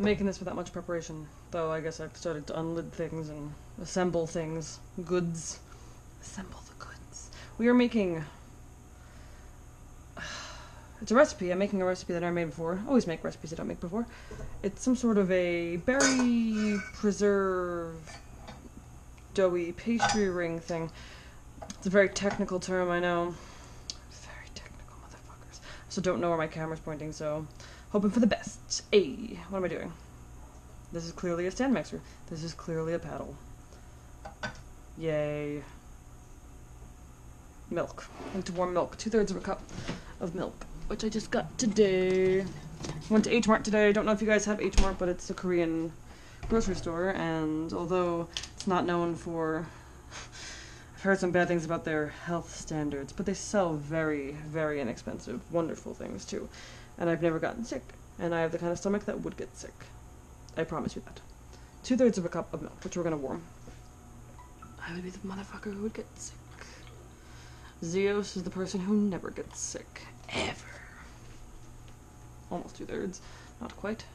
I'm making this without much preparation, though I guess I've started to unlid things and assemble things. Goods. Assemble the goods. We are making... It's a recipe. I'm making a recipe that I made before. I always make recipes I don't make before. It's some sort of a berry preserve doughy pastry ring thing. It's a very technical term, I know. Very technical, motherfuckers. So don't know where my camera's pointing, so hoping for the best. Hey, what am I doing? This is clearly a stand mixer. This is clearly a paddle. Yay. Milk. I need to warm milk. 2/3 of a cup of milk, which I just got today. Went to H Mart today. Don't know if you guys have H Mart, but it's a Korean grocery store, and although it's not known for... I've heard some bad things about their health standards, but they sell very, very inexpensive, wonderful things too. And I've never gotten sick, and I have the kind of stomach that would get sick. I promise you that. 2/3 of a cup of milk, which we're gonna warm. I would be the motherfucker who would get sick. Zeus is the person who never gets sick. Ever. Almost 2/3. Not quite.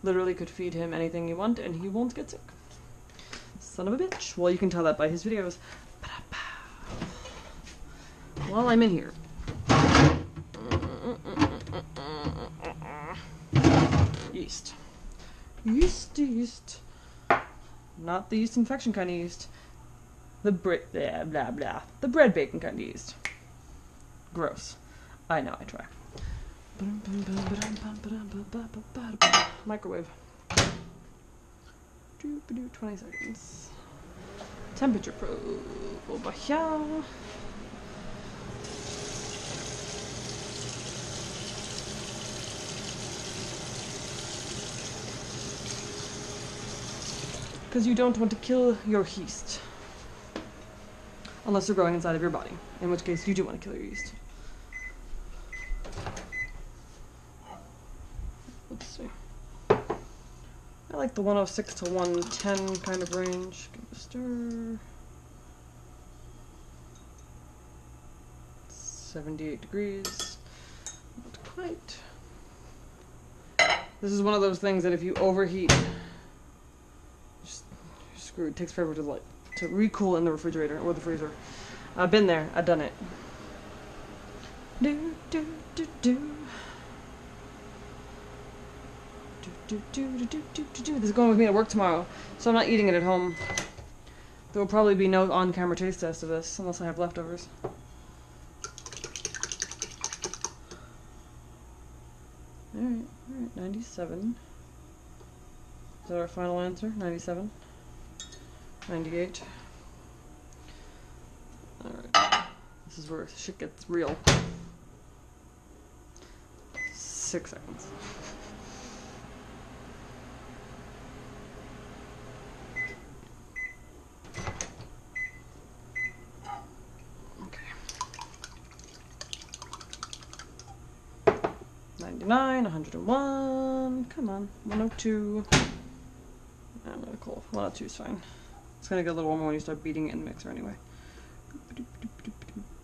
Literally could feed him anything you want and he won't get sick. Son of a bitch. Well, you can tell that by his videos. While I'm in here. Yeast. Yeast. Not the yeast infection kind of yeast. The blah blah blah. The bread baking kind of yeast. Gross. I know, I try. Microwave. 20 seconds. Temperature probe over here. Because you don't want to kill your yeast. Unless they're growing inside of your body. In which case you do want to kill your yeast. Let's see. I like the 106 to 110 kind of range. Give it a stir. 78 degrees. Not quite. This is one of those things that if you overheat, you're screwed. It takes forever to recool in the refrigerator or the freezer. I've been there. I've done it. Do do do do. This is going with me to work tomorrow, so I'm not eating it at home. There will probably be no on-camera taste test of this, unless I have leftovers. Alright, 97. Is that our final answer? 97? 98? Alright, this is where shit gets real. 6 seconds. Okay. 99, 101, come on, 102. I'm gonna call 102 is fine. It's gonna get a little warmer when you start beating it in the mixer anyway.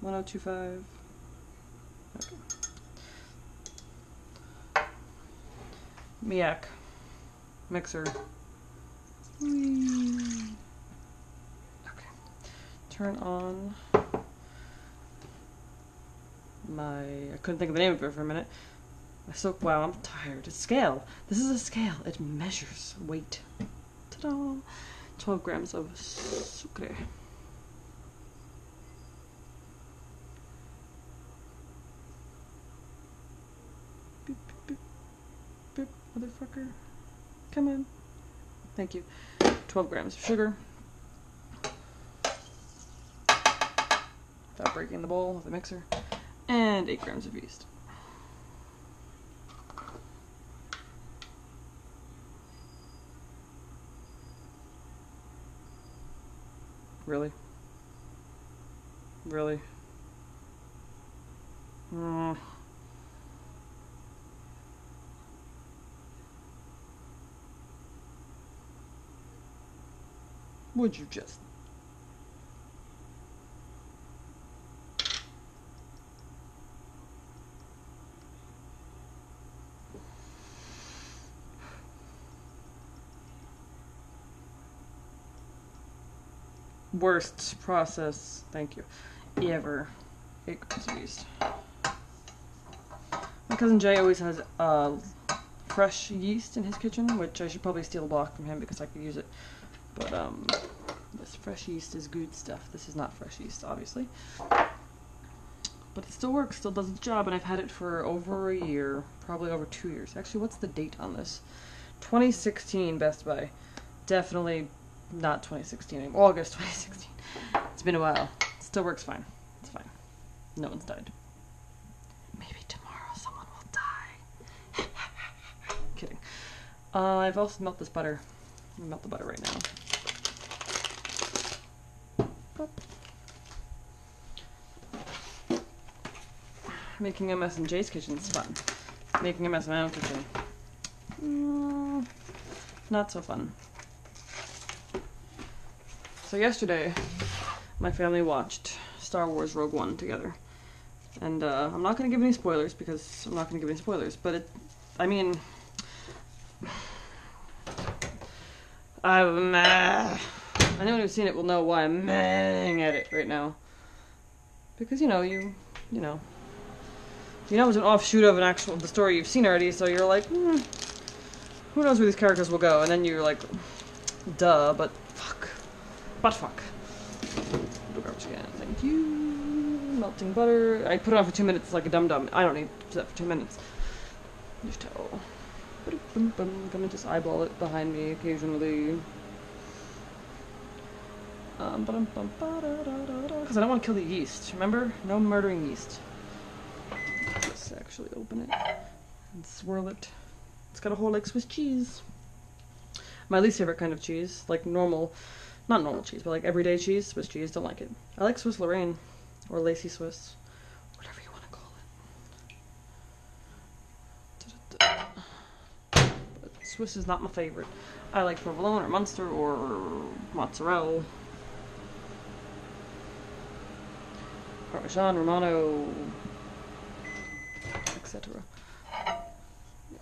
1025. Okay. Miak. Mixer. Whee. Okay. Turn on my... I couldn't think of the name of it for a minute. Wow, I'm tired. It's scale. This is a scale. It measures weight. Ta-da! 12 grams of sucre. Beep, beep, beep, motherfucker. Come on. Thank you. 12 grams of sugar. Without breaking the bowl with the mixer. And 8 grams of yeast. Really? Really? Would you just... worst process, thank you, ever. 8 grams of yeast. My cousin Jay always has fresh yeast in his kitchen, which I should probably steal a block from him because I could use it. But this fresh yeast is good stuff. This is not fresh yeast, obviously. But it still works, still does its job, and I've had it for over a year, probably over 2 years. Actually, what's the date on this? 2016 Best Buy. Definitely not 2016 anymore. August 2016. It's been a while. It still works fine. It's fine. No one's died. Maybe tomorrow someone will die. Kidding. I've also melted this butter. I'm gonna melt the butter right now. Boop. Making a mess in Jay's kitchen is fun. Making a mess in my own kitchen, not so fun. So yesterday, my family watched Star Wars Rogue One together. And I'm not going to give any spoilers because I'm not going to give any spoilers. But anyone who's seen it will know why I'm mad at it right now. Because, you know, it's an offshoot of the story you've seen already, so you're like, who knows where these characters will go? And then you're like, duh, but fuck. Garbage again, thank you. Melting butter. I put it on for 2 minutes like a dum-dum. I don't need to do that for 2 minutes. Just towel. I'm gonna just eyeball it behind me occasionally. Because I don't want to kill the yeast, remember? No murdering yeast. Let's actually open it and swirl it. It's got a hole like Swiss cheese. My least favorite kind of cheese, like not normal cheese, but like everyday cheese, Swiss cheese, don't like it. I like Swiss Lorraine, or Lacy Swiss, whatever you want to call it. But Swiss is not my favorite. I like provolone or Munster or mozzarella. Parmesan, Romano, etc. Yeah.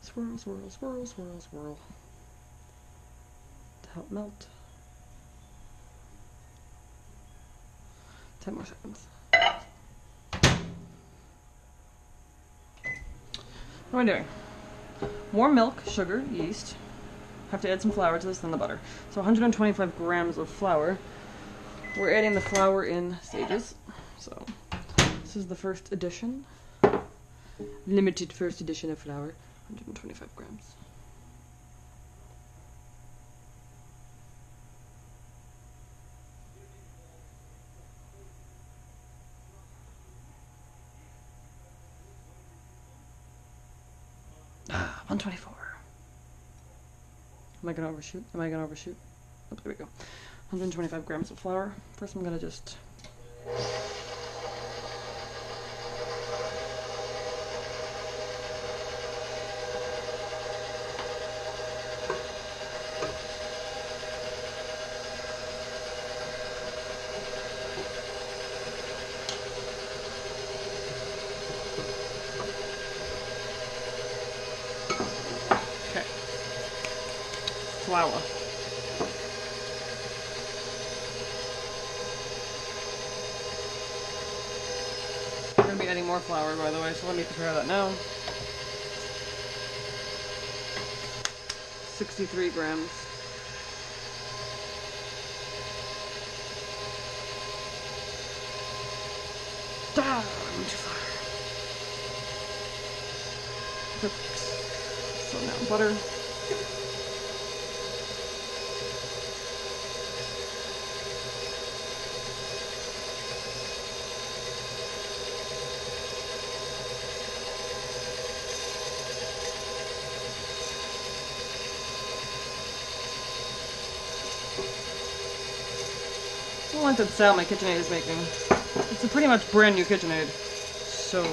Swirl, swirl, swirl, swirl, swirl. To help melt. 10 more seconds. What am I doing? Warm milk, sugar, yeast. Have to add some flour to this, then the butter. So 125 grams of flour. We're adding the flour in stages. So this is the first edition. Limited first edition of flour. 125 grams. Ah, 124. Am I gonna overshoot? Am I gonna overshoot? Oh, there we go. 125 grams of flour. First I'm gonna just... flour. We're going to be adding more flour, by the way, so let me prepare that now. 63 grams. Ah, I'm too far. Perfect. So now butter. I don't like that sound my KitchenAid is making. It's a pretty much brand new KitchenAid. So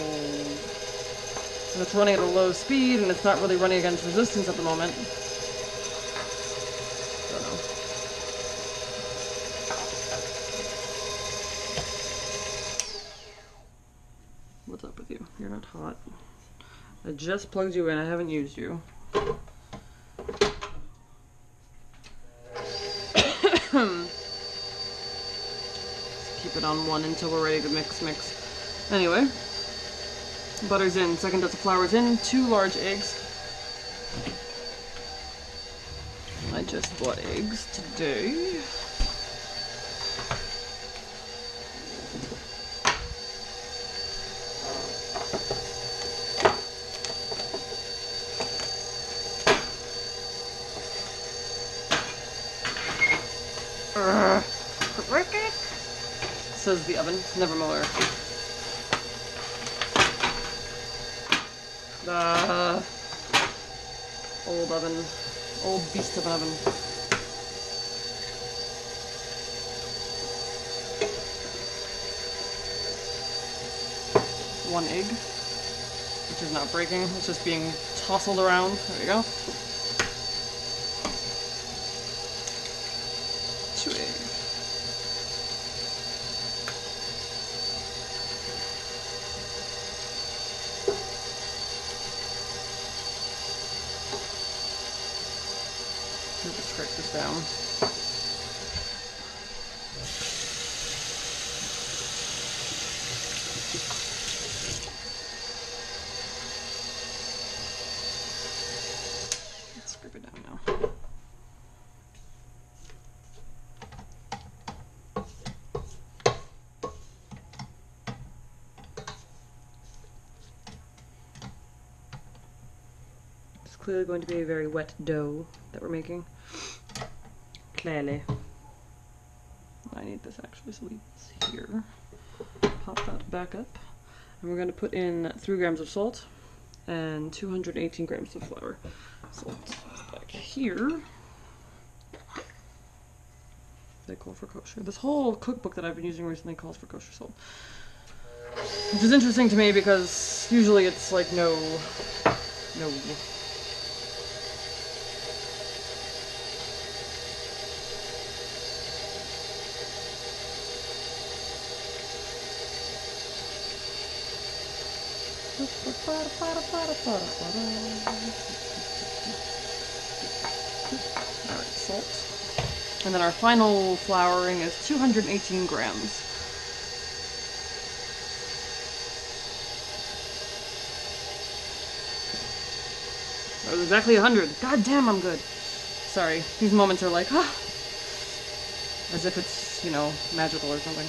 it's running at a low speed and it's not really running against resistance at the moment. Don't know. What's up with you? You're not hot. I just plugged you in, I haven't used you. on one until we're ready to mix. Anyway, butter's in, second dozen flour's in, 2 large eggs. I just bought eggs today. Says the oven, never mower. Old oven, old beast of an oven. One egg, which is not breaking, it's just being tousled around. There we go. 2 eggs. Just scrape this down. Let's scrape it down now. It's clearly going to be a very wet dough that we're making. Clearly. I need this actually, so leave this here. Pop that back up. And we're going to put in 3 grams of salt and 218 grams of flour. Salt back here. They call for kosher. This whole cookbook that I've been using recently calls for kosher salt. Which is interesting to me because usually it's like no. Alright, salt. And then our final flouring is 218 grams. That was exactly 100. God damn, I'm good. Sorry, these moments are like, ah, as if it's, you know, magical or something.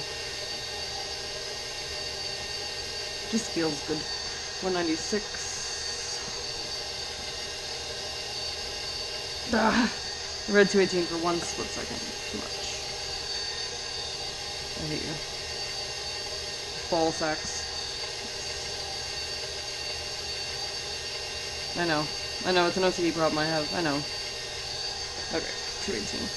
Just feels good. 196. I read 218 for 1 split second. Too much. I hate you. Ball sacks. I know, it's an OCD problem I have. I know. Okay, 218.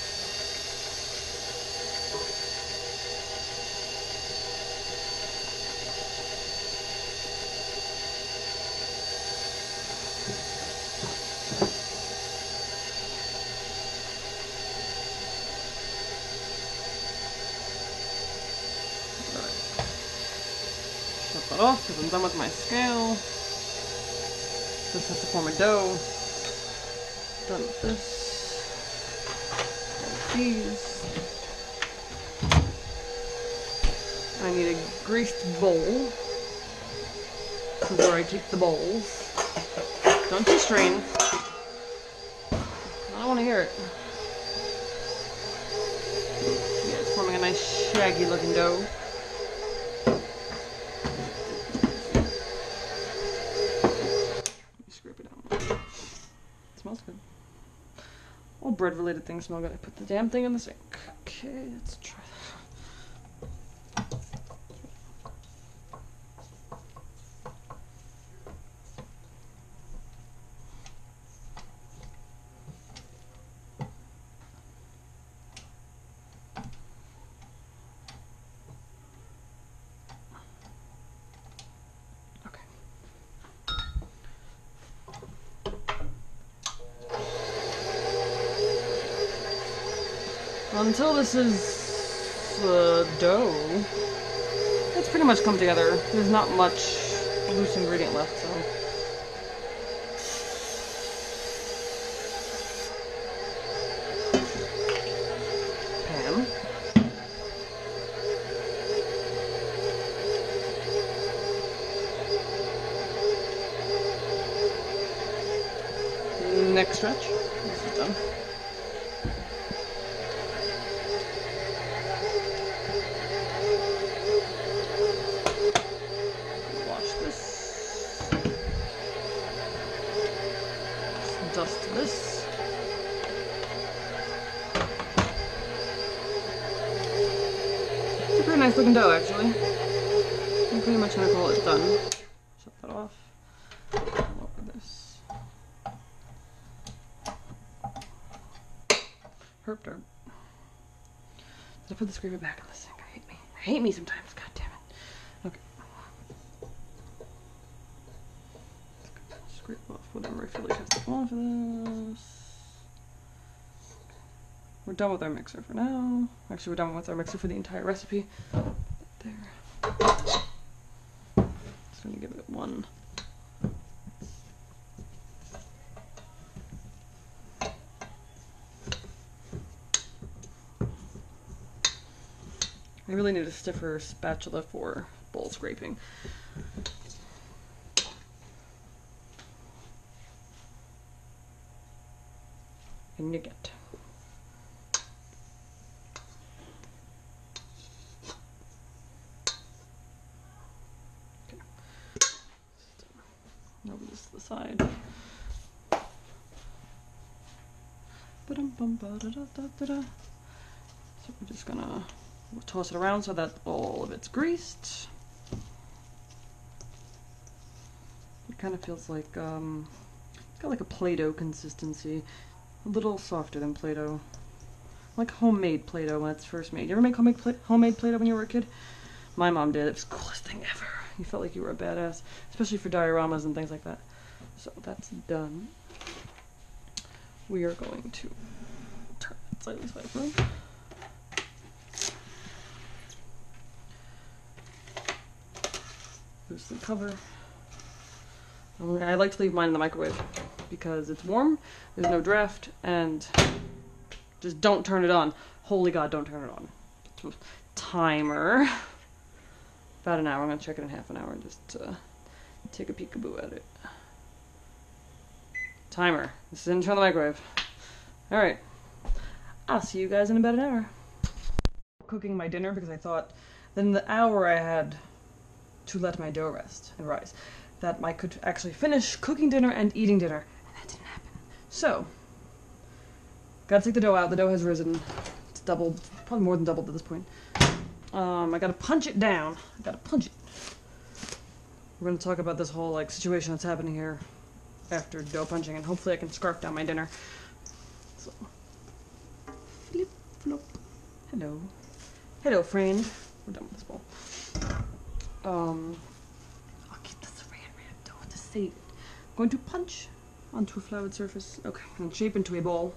That off because I'm done with my scale. This has to form a dough. Done with this. Done with these. I need a greased bowl. This is where I keep the bowls. Don't you strain. I don't want to hear it. Yeah, it's forming a nice shaggy looking dough. Smells good. All bread-related things smell good. I put the damn thing in the sink. Okay, let's try that. Until this is dough, it's pretty much come together. There's not much loose ingredient left, so. Pan. neck stretch. This is done. Wash this. Just dust this. It's a pretty nice looking dough, actually. I'm pretty much gonna call it done. Shut that off. Over this. Herp derp. Did I put the scraper back in the sink? I hate me. I hate me sometimes. God damn it. Okay. Scrape off whatever I feel like has to fall off of this. We're done with our mixer for now. Actually, we're done with our mixer for the entire recipe. There. Just gonna give it one. I really need a stiffer spatula for bowl scraping. And you get. Okay. Over this to the side. So we're just gonna toss it around so that all of it's greased. It kind of feels like, it's got like a Play-Doh consistency. A little softer than Play-Doh. Like homemade Play-Doh when it's first made. You ever make homemade Play-Doh when you were a kid? My mom did. It was the coolest thing ever. You felt like you were a badass. Especially for dioramas and things like that. So that's done. We are going to turn it slightly through. Loosen the cover. I like to leave mine in the microwave because it's warm, there's no draft, and just don't turn it on. Holy God, don't turn it on. Timer. About an hour. I'm going to check it in half an hour just to take a peekaboo at it. Timer. This is in the microwave. Alright. I'll see you guys in about an hour. Cooking my dinner because I thought that in the hour I had to let my dough rest and rise, that I could actually finish cooking dinner and eating dinner, and that didn't happen. So, gotta take the dough out. The dough has risen. It's doubled, probably more than doubled at this point. I gotta punch it down. I gotta punch it. We're gonna talk about this whole like situation that's happening here after dough punching, and hopefully I can scarf down my dinner. So, flip, flop. Hello. Hello, friend. We're done with this bowl. I'll keep the saran wrap though to save it. I'm going to punch onto a floured surface. Okay, and shape into a ball.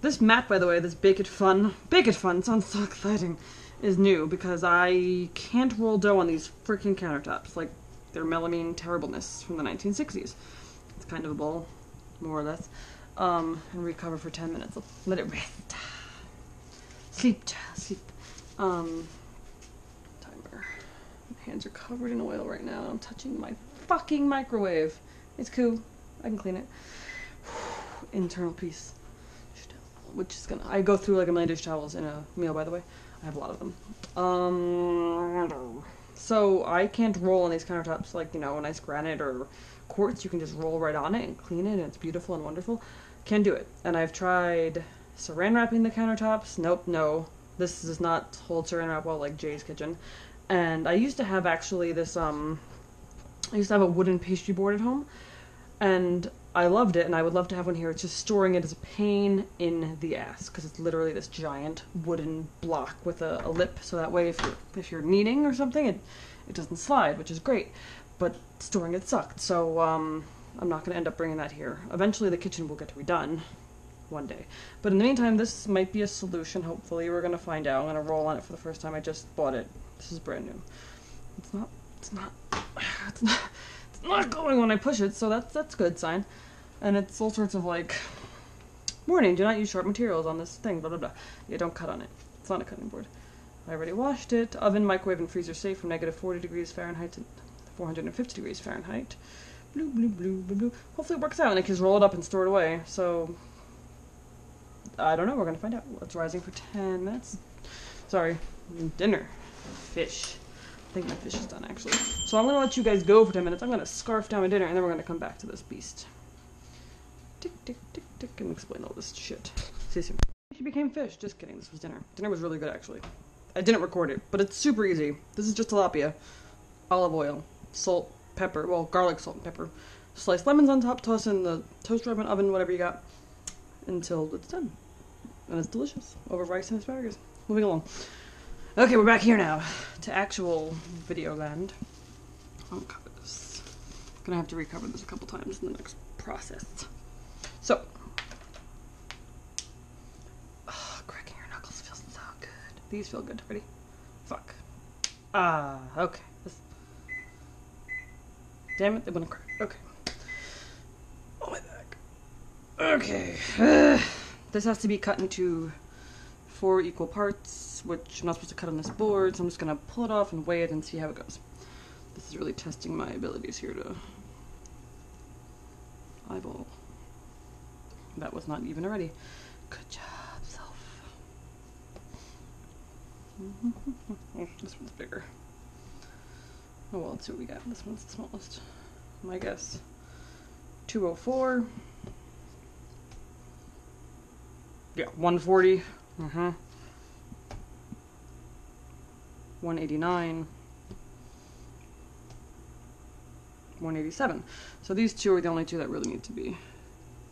This mat, by the way, this Bake It Fun sounds so exciting, is new because I can't roll dough on these freaking countertops. Like, they're melamine terribleness from the 1960s. It's kind of a bowl, more or less. And recover for 10 minutes. Let it rest. Sleep, child, sleep. Timer. My hands are covered in oil right now. I'm touching my fucking microwave. It's cool. I can clean it. Internal piece. Which is gonna, I go through like a million dish towels in a meal, by the way. I have a lot of them. So I can't roll on these countertops like, you know, nice granite or quartz. You can just roll right on it and clean it, and it's beautiful and wonderful. Can't do it. And I've tried saran wrapping the countertops. Nope, no. This does not hold saran wrap well like Jay's kitchen. And I used to have actually this, I used to have a wooden pastry board at home. And I loved it, and I would love to have one here. It's just storing it as a pain in the ass, because it's literally this giant wooden block with a lip, so that way if you're kneading or something, it doesn't slide, which is great. But storing it sucked, so I'm not going to end up bringing that here. Eventually the kitchen will get redone one day. But in the meantime, this might be a solution, hopefully. We're going to find out. I'm going to roll on it for the first time. I just bought it. This is brand new. It's not going when I push it, so that's a good sign. And it's all sorts of like, warning, do not use sharp materials on this thing, blah blah blah. Yeah, don't cut on it. It's not a cutting board. I already washed it. Oven, microwave, and freezer safe from -40 degrees Fahrenheit to 450 degrees Fahrenheit. Blue, blue, blue, blue, blue. Hopefully it works out and I can just roll it up and store it away. So, I don't know. We're going to find out. It's rising for 10 minutes. Sorry. Dinner. Fish. I think my fish is done, actually. So I'm going to let you guys go for 10 minutes. I'm going to scarf down my dinner, and then we're going to come back to this beast. Tick, tick, tick, tick, and explain all this shit. See you soon. She became fish. Just kidding. This was dinner. Dinner was really good, actually. I didn't record it, but it's super easy. This is just tilapia. Olive oil. Salt. Pepper. Well, garlic, salt, and pepper. Slice lemons on top. Toss in the toaster oven, whatever you got, until it's done. And it's delicious. Over rice and asparagus. Moving along. Okay, we're back here now to actual video land. I'll cover this. Gonna have to recover this a couple times in the next process. So, cracking your knuckles feels so good. These feel good. Ready? Fuck. Okay. Damn it, they wouldn't crack. Okay. Oh, my back. Okay. This has to be cut into 4 equal parts, which I'm not supposed to cut on this board, so I'm just gonna pull it off and weigh it and see how it goes. This is really testing my abilities here to eyeball. That was not even ready. Good job, self. This one's bigger. Oh well, let's see what we got. This one's the smallest. My guess. 204. Yeah, 140. 189. 187. So these two are the only two that really need to be.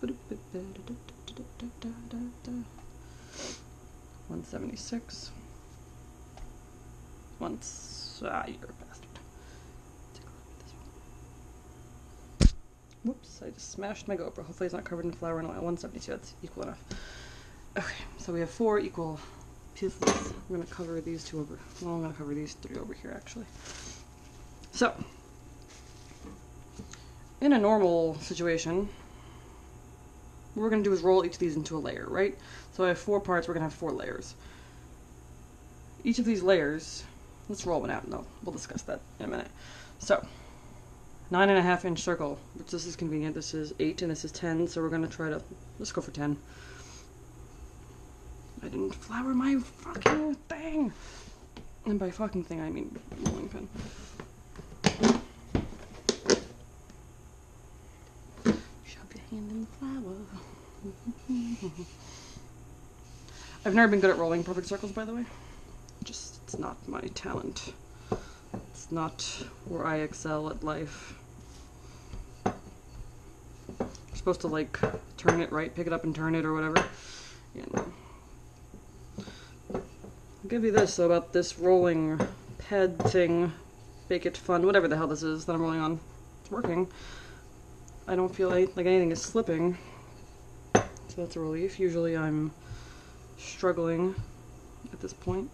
176. You're a bastard. Take a look at this one. Whoops, I just smashed my GoPro. Hopefully it's not covered in flour and oil. 172, that's equal enough. Okay, so we have 4 equal pieces. We're going to cover these 2 over. Well, I'm going to cover these 3 over here, actually. So, in a normal situation, what we're going to do is roll each of these into a layer, right? So I have 4 parts, we're going to have 4 layers. Each of these layers, let's roll one out. No, we'll discuss that in a minute. So, 9.5 inch circle, which this is convenient. This is 8 and this is 10, so we're going to try to, let's go for 10. I didn't flour my fucking thing. And by fucking thing, I mean rolling pin. Shove your hand in the flour. I've never been good at rolling perfect circles, by the way. Just, it's not my talent. It's not where I excel at life. You're supposed to, like, turn it right, pick it up and turn it or whatever. Yeah, no. I'll give you this, though, about this rolling pad thing. Bake it fun, whatever the hell this is that I'm rolling on. It's working. I don't feel like anything is slipping. So that's a relief. Usually I'm struggling at this point.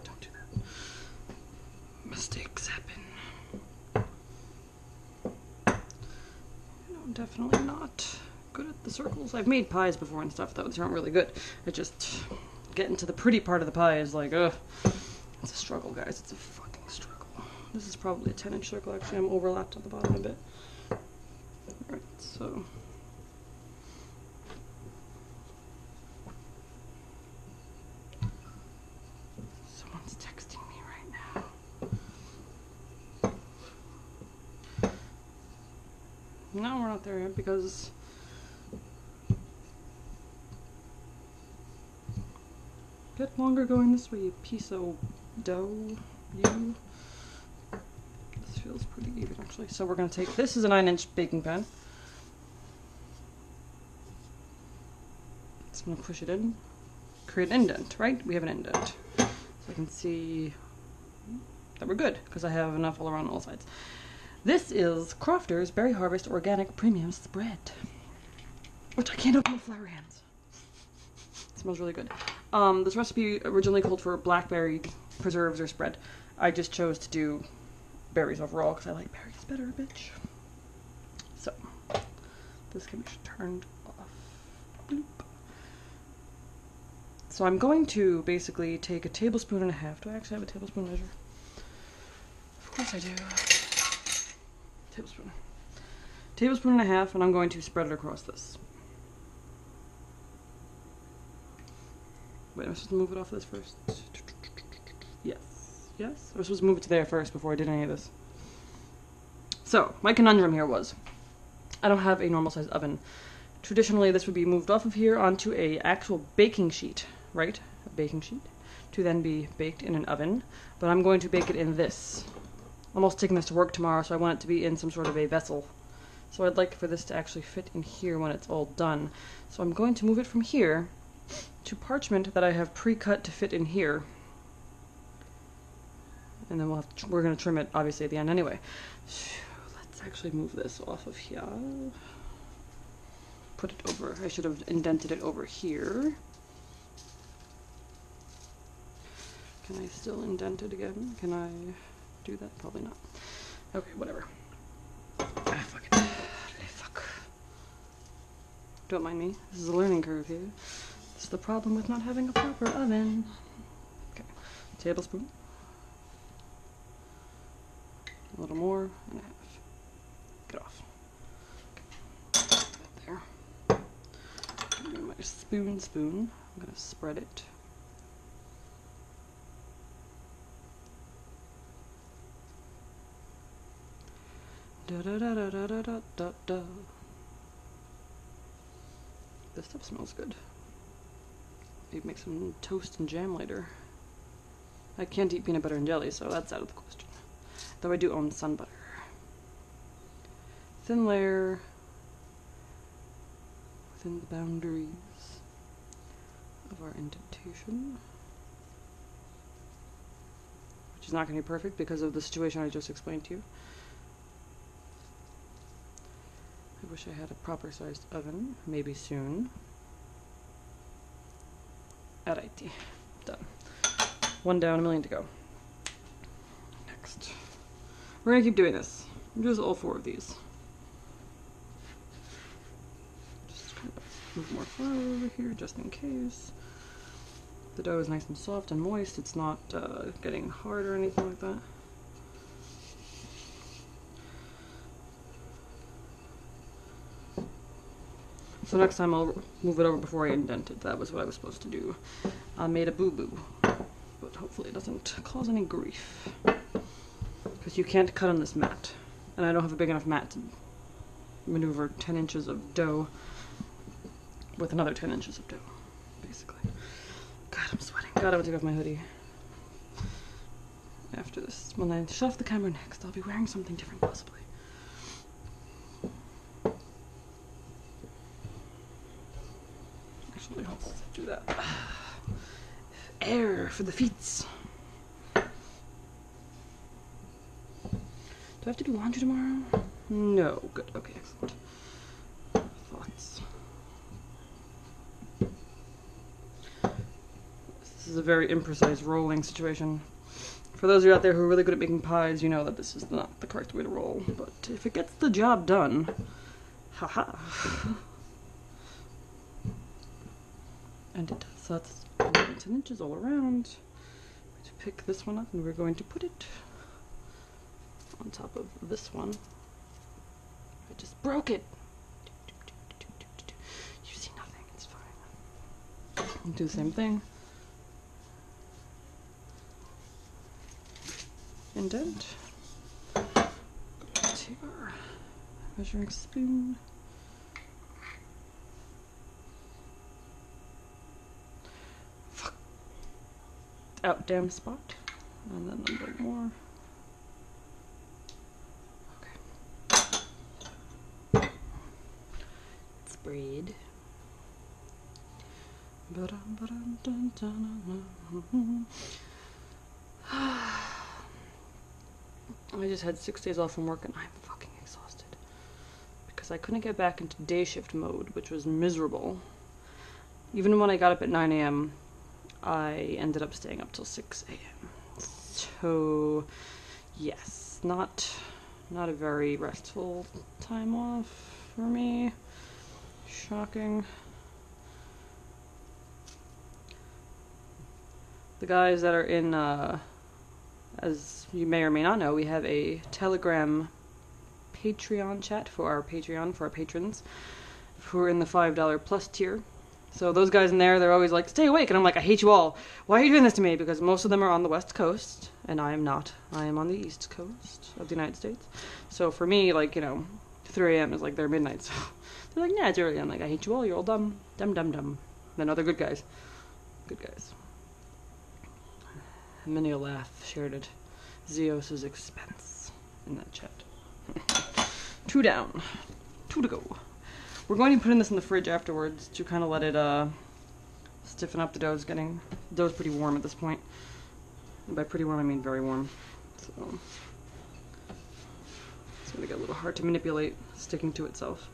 Don't do that. Mistakes happen. I'm definitely not good at the circles. I've made pies before and stuff, those aren't really good. I just getting to the pretty part of the pie is like, ugh. It's a struggle, guys. It's a fucking struggle. This is probably a 10-inch circle, actually. I'm overlapped on the bottom a bit. Alright, so. Someone's texting me right now. No, we're not there yet because get longer going this way, you piece of dough. You. This feels pretty even, actually. So we're going to take, this is a 9-inch baking pan. Just going to push it in. Create an indent, right? We have an indent. So I can see that we're good, because I have enough all around all sides. This is Crofter's Berry Harvest Organic Premium Spread, which I can't open with flour hands. It smells really good. This recipe originally called for blackberry preserves or spread. I just chose to do berries overall because I like berries better, bitch. So, this can be turned off. Bloop. So I'm going to basically take a tablespoon and a half. Do I actually have a tablespoon measure? Of course I do. Tablespoon. Tablespoon and a half, and I'm going to spread it across this. Wait, am I supposed to move it off this first? Yes. Yes? I was supposed to move it to there first before I did any of this. So, my conundrum here was, I don't have a normal size oven. Traditionally, this would be moved off of here onto a actual baking sheet, right? A baking sheet, to then be baked in an oven. But I'm going to bake it in this. I'm also taking this to work tomorrow, so I want it to be in some sort of a vessel. So I'd like for this to actually fit in here when it's all done. So I'm going to move it from here to parchment that I have pre-cut to fit in here. And then we're going to trim it, obviously, at the end anyway. So let's actually move this off of here. Put it over. I should have indented it over here. Can I still indent it again? Can I do that? Probably not. Okay, whatever. Ah, fuck it. Fuck. Don't mind me. This is a learning curve here. This is the problem with not having a proper oven. Okay. Tablespoon. A little more and a half. Get off. Okay. There. My spoon. I'm gonna spread it. Da da da da da da da da da. This stuff smells good. Maybe make some toast and jam later. I can't eat peanut butter and jelly, so that's out of the question. Though I do own sun butter. Thin layer within the boundaries of our indentation. Which is not going to be perfect because of the situation I just explained to you. I wish I had a proper sized oven. Maybe soon. Alrighty. Done. One down, a million to go. Next. We're going to keep doing this. Just all 4 of these. Just kind of move more flour over here just in case. The dough is nice and soft and moist. It's not getting hard or anything like that. So next time I'll move it over before I indent it. That was what I was supposed to do. I made a boo-boo. But hopefully it doesn't cause any grief. Because you can't cut on this mat. And I don't have a big enough mat to maneuver 10 inches of dough with another 10 inches of dough, basically. God, I'm sweating. God, I would take off my hoodie. After this, when I shut off the camera next, I'll be wearing something different, possibly. Actually, let's do that. Air for the feet. Do I have to do laundry tomorrow? No. Good. Okay, excellent. Thoughts. This is a very imprecise rolling situation. For those of you out there who are really good at making pies, you know that this is not the correct way to roll. But if it gets the job done, haha. And it does. So that's 10 inches all around. I'm going to pick this one up and we're going to put it on top of this one. I just broke it. You see nothing, it's fine. I'll do the same thing. Indent. Take our measuring spoon. Fuck. Out damn spot. And then a little more. Spread. I just had 6 days off from work and I'm fucking exhausted. Because I couldn't get back into day shift mode, which was miserable. Even when I got up at 9 a.m., I ended up staying up till 6 a.m. So, yes, not a very restful time off for me. Shocking. the guys that are in, as you may or may not know, we have a Telegram Patreon chat for our Patreon, for our patrons, who are in the $5 plus tier. So those guys in there, they're always like, stay awake. And I'm like, I hate you all. Why are you doing this to me? Because most of them are on the West Coast, and I am not. I am on the East Coast of the United States. So for me, like, you know, 3 a.m. is like their midnight. So they're like, nah, it's early. I'm like, I hate you all. You're all dumb. Dumb, dumb, dumb. Then other good guys. Good guys. And many a laugh shared at Zeus's expense in that chat. 2 down. 2 to go. We're going to be putting this in the fridge afterwards to kind of let it stiffen up. The dough's pretty warm at this point. And by pretty warm, I mean very warm. So it's going to get a little hard to manipulate, sticking to itself.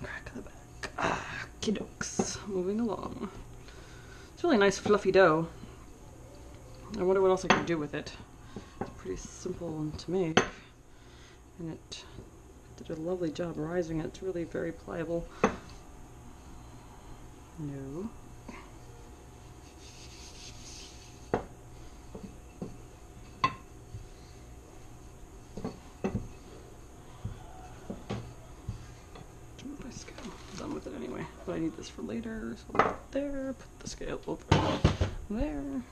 Crack the back. Ah, kidokes. Moving along. It's really nice fluffy dough. I wonder what else I can do with it. It's pretty simple to make, and it did a lovely job rising it. It's really very pliable. No. My scale. I'm done with it anyway, but I need this for later, so I'll put it there, put the scale over there.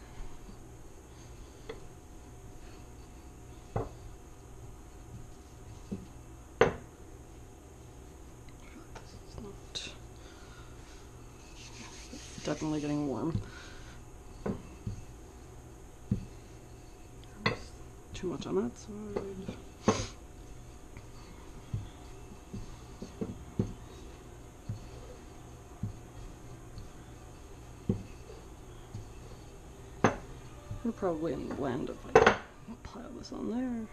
Definitely getting warm. Too much on that side. We're probably in the blend if I pile this on there.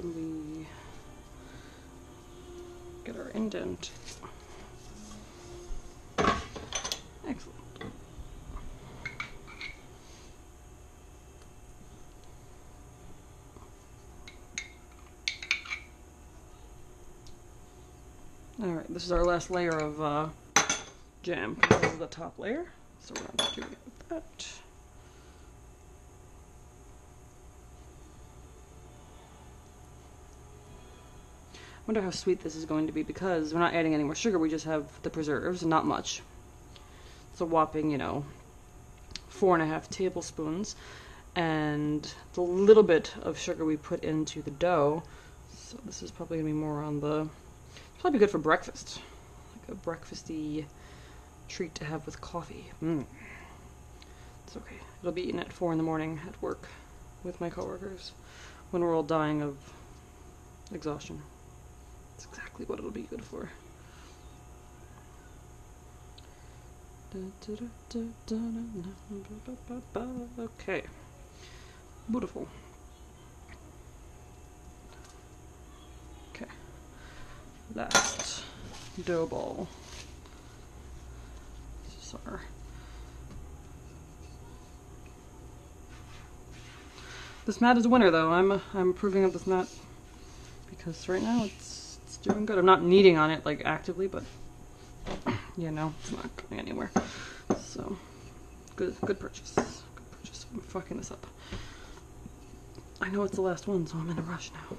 And we get our indent. Excellent. Alright, this is our last layer of jam. This is the top layer, so we're going to do that. I wonder how sweet this is going to be, because we're not adding any more sugar, we just have the preserves, not much. It's a whopping, you know, 4.5 tablespoons, and the little bit of sugar we put into the dough, so this is probably going to be more on the, it's probably good for breakfast, like a breakfasty treat to have with coffee. It's okay. It'll be eaten at 4 in the morning at work with my coworkers when we're all dying of exhaustion. That's exactly what it'll be good for. Okay. Beautiful. Okay. Last dough ball. This is our this mat is a winner, though. I'm approving of this mat because right now it's doing good. I'm not kneading on it like actively, but you know, it's not going anywhere. So good purchase. Good purchase. I'm fucking this up. I know it's the last one, so I'm in a rush now.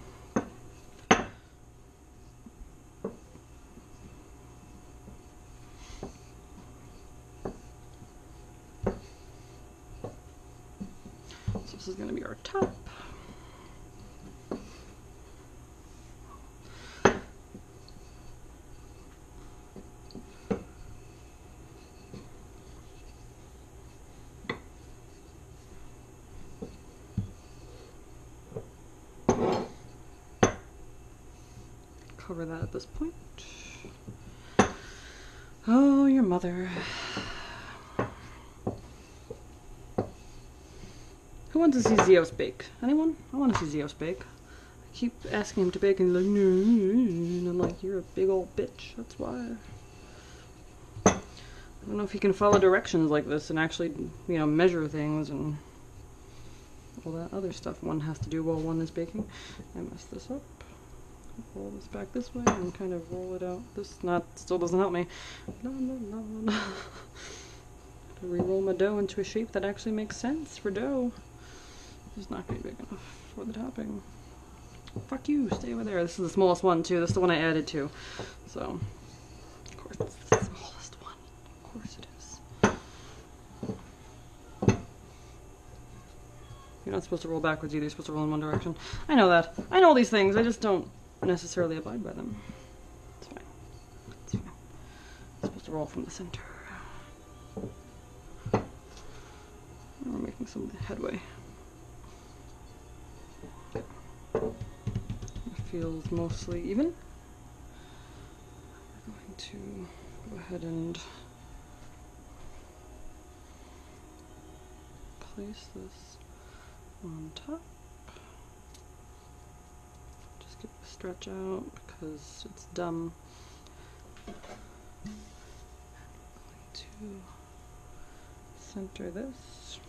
So this is going to be our top. Cover that at this point. Oh, your mother. Who wants to see Zeus bake? Anyone? I want to see Zeus bake. I keep asking him to bake and he's like, no. And I'm like, you're a big old bitch. That's why. I don't know if you can follow directions like this and actually, you know, measure things and all that other stuff one has to do while one is baking. I messed this up. Roll this back this way and kind of roll it out. This still doesn't help me. La, la, la, la. To re-roll my dough into a shape that actually makes sense for dough. It's not going to be big enough for the topping. Fuck you, stay over there. This is the smallest one too. This is the one I added to. So, of course, it's the smallest one. Of course it is. You're not supposed to roll backwards either. You're supposed to roll in one direction. I know that. I know these things. I just don't necessarily abide by them. It's fine. It's fine. I'm supposed to roll from the center. We're making some headway. It feels mostly even. We're going to go ahead and place this on top. Just get the stretch out because it's dumb. I'm going to center this.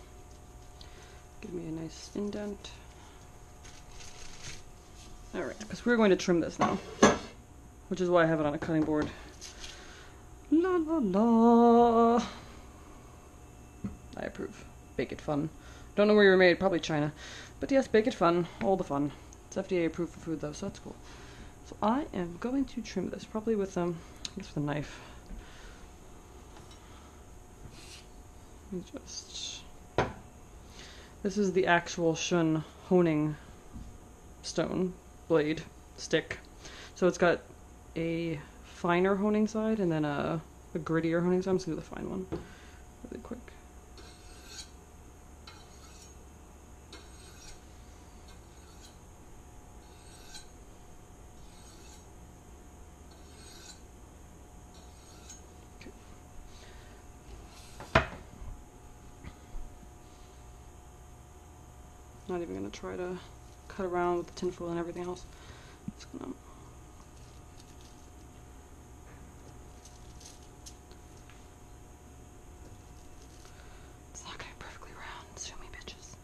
Give me a nice indent. Alright, because we're going to trim this now, which is why I have it on a cutting board. La la la. I approve. Bake it fun. Don't know where you were made, probably China. But yes, bake it fun. All the fun. It's FDA approved for food though, so that's cool. So I am going to trim this, probably with I guess with a knife. Let me just... This is the actual shun honing stone blade stick. So it's got a finer honing side and then a grittier honing side. I'm just gonna do the fine one really quick. Not even going to try to cut around with the tinfoil and everything else. Just gonna it's not going to be perfectly round. Sue me, bitches.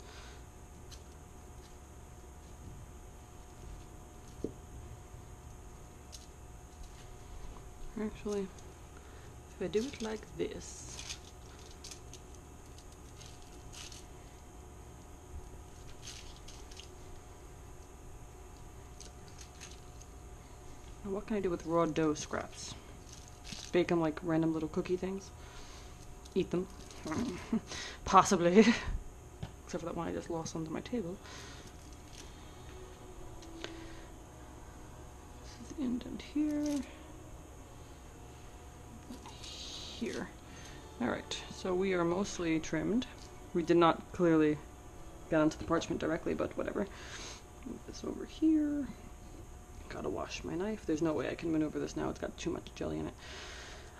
Actually, if I do it like this. What can I do with raw dough scraps? Just bake them like random little cookie things. Eat them. Possibly. Except for that one I just lost onto my table. This is the indent here. Here. Alright, so we are mostly trimmed. We did not clearly get onto the parchment directly, but whatever. Move this over here. Gotta wash my knife. There's no way I can maneuver this now. It's got too much jelly in it.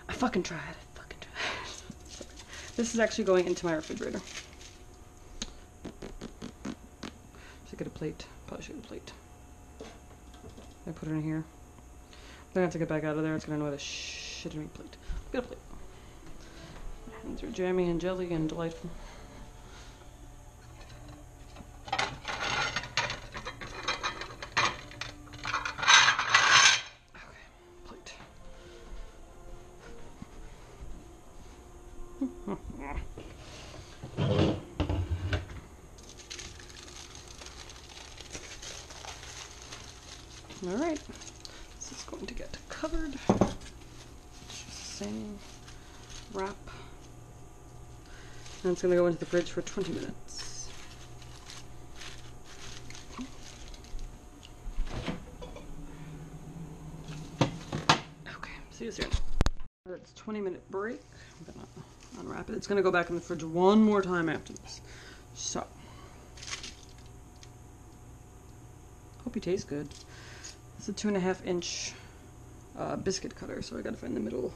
I fucking tried. This is actually going into my refrigerator. Should get a plate. Probably should get a plate. I put it in here. Then I have to get back out of there. It's gonna annoy the shit out of my plate. Get a plate. My hands are jammy and jelly and delightful. Alright, this is going to get covered. Just the same wrap. And it's going to go into the fridge for 20 minutes. Okay, see you soon. It's 20-minute break. I'm going to unwrap it. It's going to go back in the fridge one more time after this. So, hope you taste good. It's a 2.5 inch biscuit cutter, so I gotta find the middle.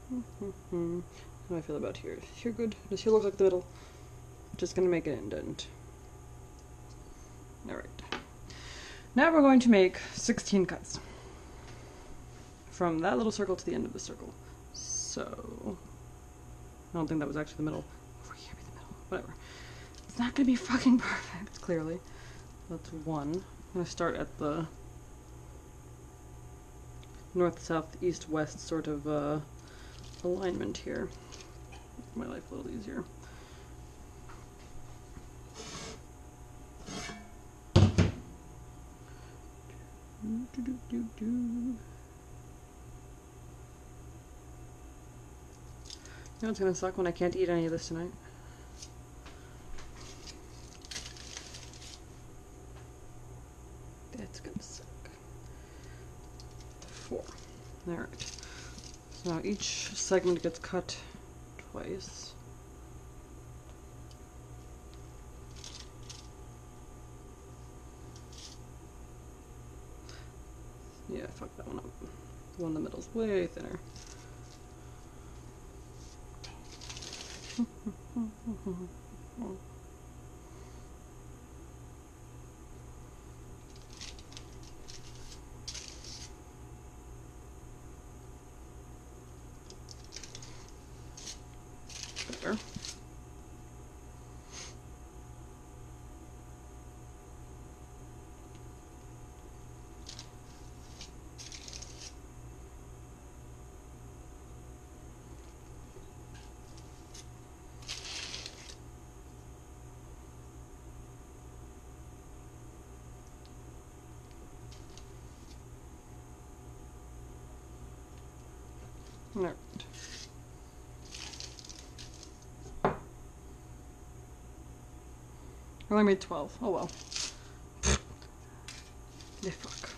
How do I feel about here? Is here good? Does here look like the middle? Just gonna make an indent. Alright. Now we're going to make 16 cuts. from that little circle to the end of the circle. So, I don't think that was actually the middle. Over here be the middle. Whatever. It's not gonna be fucking perfect, clearly. That's 1. I'm gonna start at the north, south, east, west sort of alignment here. Make my life a little easier. You know it's gonna suck when I can't eat any of this tonight. That's gonna suck. 4. Alright. So now each segment gets cut twice. Yeah, fuck that one up. The one in the middle's way thinner. There. Alright. I only made 12. Oh well. Yeah, fuck.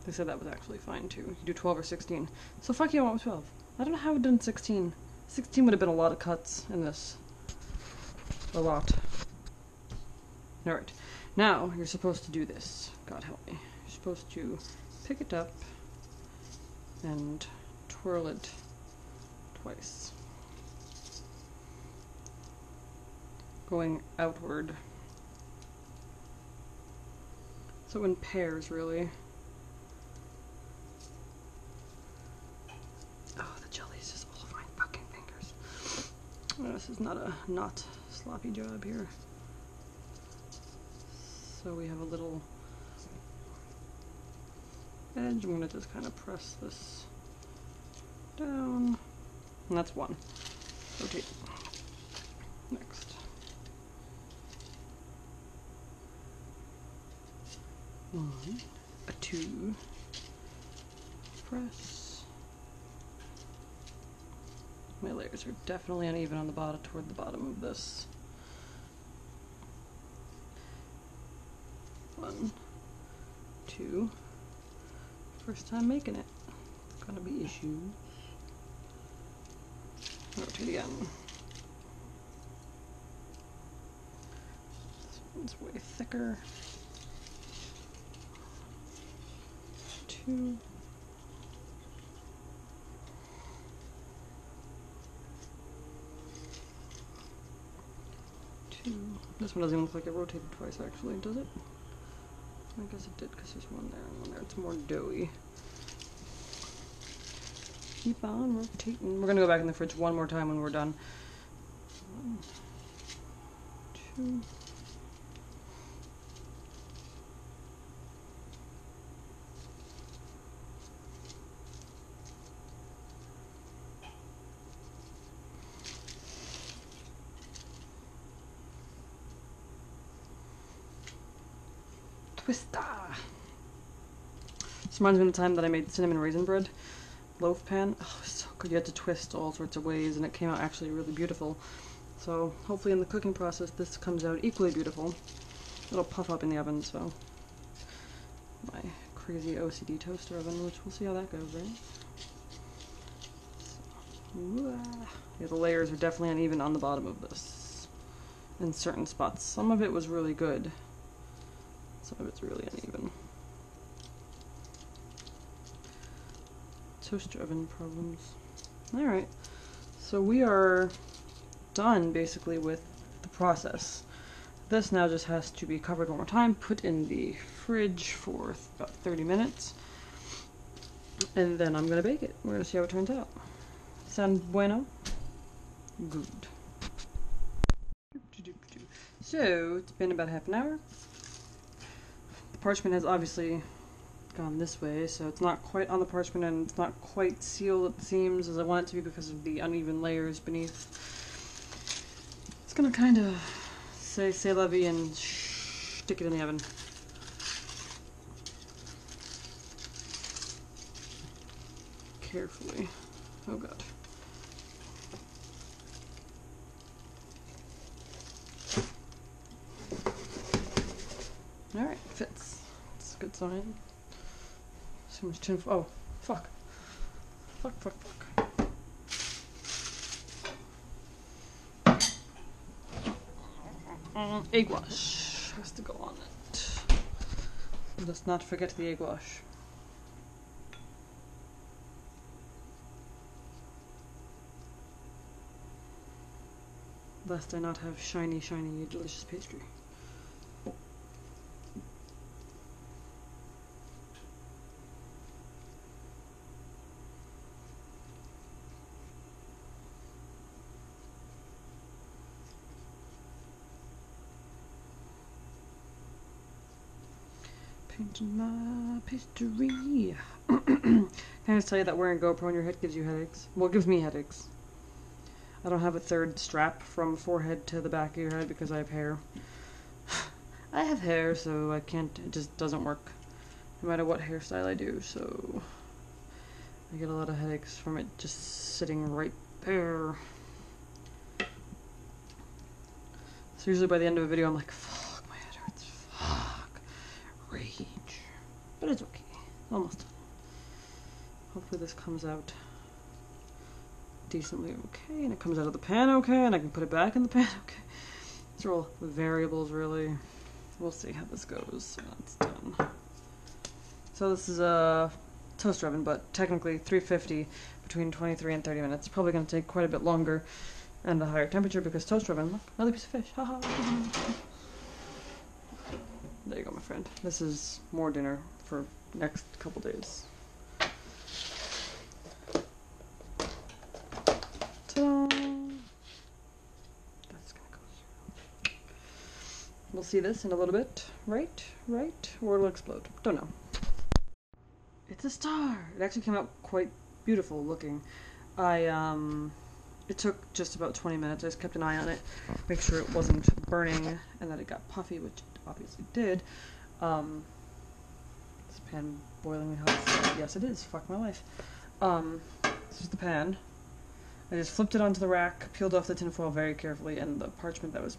They said that was actually fine too. You could do 12 or 16. So fuck you, I went with 12. I don't know how I've done 16. 16 would have been a lot of cuts in this. A lot. Alright. Now, you're supposed to do this. God help me. You're supposed to pick it up and twirl it twice. Going outward. So in pairs, really. Oh, the jelly's just all over my fucking fingers. Oh, this is not sloppy job here. So we have a little edge. I'm gonna just kind of press this down. And that's 1. Rotate. Next. 1, a 2, press. My layers are definitely uneven on the bottom, toward the bottom of this. 1, 2. First time making it. It's gonna be issues. Rotate again. This one's way thicker. 2. 2. This one doesn't even look like it rotated twice, actually, does it? I guess it did, because there's one there and one there. It's more doughy. Keep on rotating. We're gonna go back in the fridge one more time when we're done. 1, 2. Twista! This reminds me of the time that I made cinnamon raisin bread loaf pan. Oh, it's so good. You had to twist all sorts of ways and it came out actually really beautiful. So hopefully in the cooking process this comes out equally beautiful. It'll puff up in the oven, so my crazy OCD toaster oven, which we'll see how that goes, right? So, yeah, the layers are definitely uneven on the bottom of this in certain spots. Some of it was really good. Some of it's really uneven. Toaster oven problems. Alright, so we are done basically with the process. This now just has to be covered one more time, put in the fridge for about 30 minutes, and then I'm gonna bake it. We're gonna see how it turns out. Sound bueno? Good. So, it's been about half an hour. The parchment has obviously gone this way, so it's not quite on the parchment and it's not quite sealed at the seams as I want it to be because of the uneven layers beneath. It's gonna kind of say c'est la vie and stick it in the oven. Carefully. Oh god. Alright, fits. It's a good sign. So much tin. Oh, fuck. Fuck. Egg wash has to go on it. Let's not forget the egg wash. Lest I not have shiny, delicious pastry. Painting my pastry. Can I just tell you that wearing GoPro on your head gives you headaches? Well, it gives me headaches. I don't have a third strap from forehead to the back of your head because I have hair. I have hair, so I can't, it just doesn't work no matter what hairstyle I do, so I get a lot of headaches from it just sitting right there. So usually by the end of a video I'm like, fuck, my head hurts, fuck, rage. But it's okay, almost done. Hopefully this comes out decently okay, and it comes out of the pan okay, and I can put it back in the pan okay. These are all variables, really. We'll see how this goes when it's done. So this is a toaster oven, but technically 350 between 23 and 30 minutes. It's probably going to take quite a bit longer and a higher temperature because toaster oven, look, another piece of fish. Haha. There you go, my friend. This is more dinner for next couple days. Ta-da! That's gonna go here. We'll see this in a little bit. Right? Or it'll explode. Don't know. It's a star! It actually came out quite beautiful looking. It took just about 20 minutes. I just kept an eye on it, make sure it wasn't burning and that it got puffy, which it obviously did. This pan boilingly hot? Yes, it is. Fuck my life. This is the pan. I just flipped it onto the rack, peeled off the tinfoil very carefully, and the parchment that was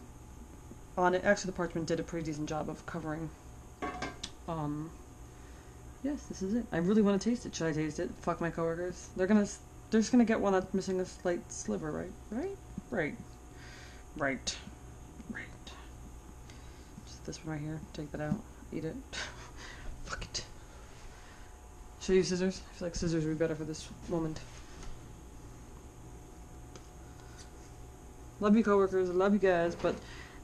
on it. Actually, the parchment did a pretty decent job of covering. Yes, this is it. I really want to taste it. Should I taste it? Fuck my coworkers. They're just gonna get one that's missing a slight sliver, right? Right. Just this one right here. Take that out. Eat it. Fuck it. Should I use scissors? I feel like scissors would be better for this moment. Love you coworkers, love you guys, but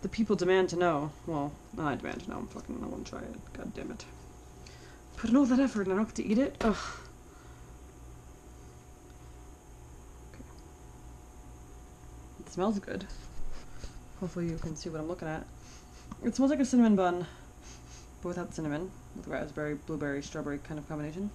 the people demand to know. Well, no, I demand to know. I won't try it. God damn it. Put in all that effort and I don't get to eat it? Ugh. Okay. It smells good. Hopefully you can see what I'm looking at. It smells like a cinnamon bun, but without cinnamon, with raspberry, blueberry, strawberry kind of combination.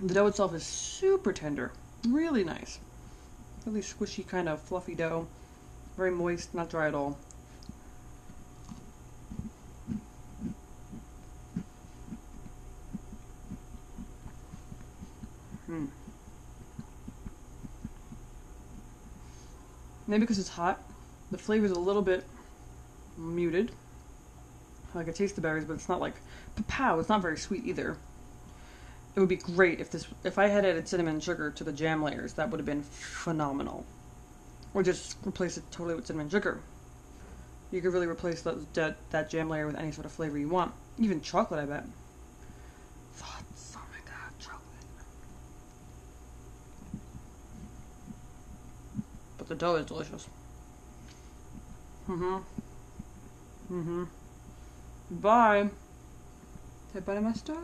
The dough itself is super tender, really nice. Really squishy, kind of fluffy dough. Very moist, not dry at all. Maybe because it's hot, the flavor is a little bit muted. Like I taste the berries, but it's not like pow. It's not very sweet either. It would be great if I had added cinnamon and sugar to the jam layers. That would have been phenomenal. Or just replace it totally with cinnamon sugar. You could really replace that jam layer with any sort of flavor you want. Even chocolate, I bet. Thoughts? Oh my god, chocolate. The dough is delicious. Bye. Say bye to my star.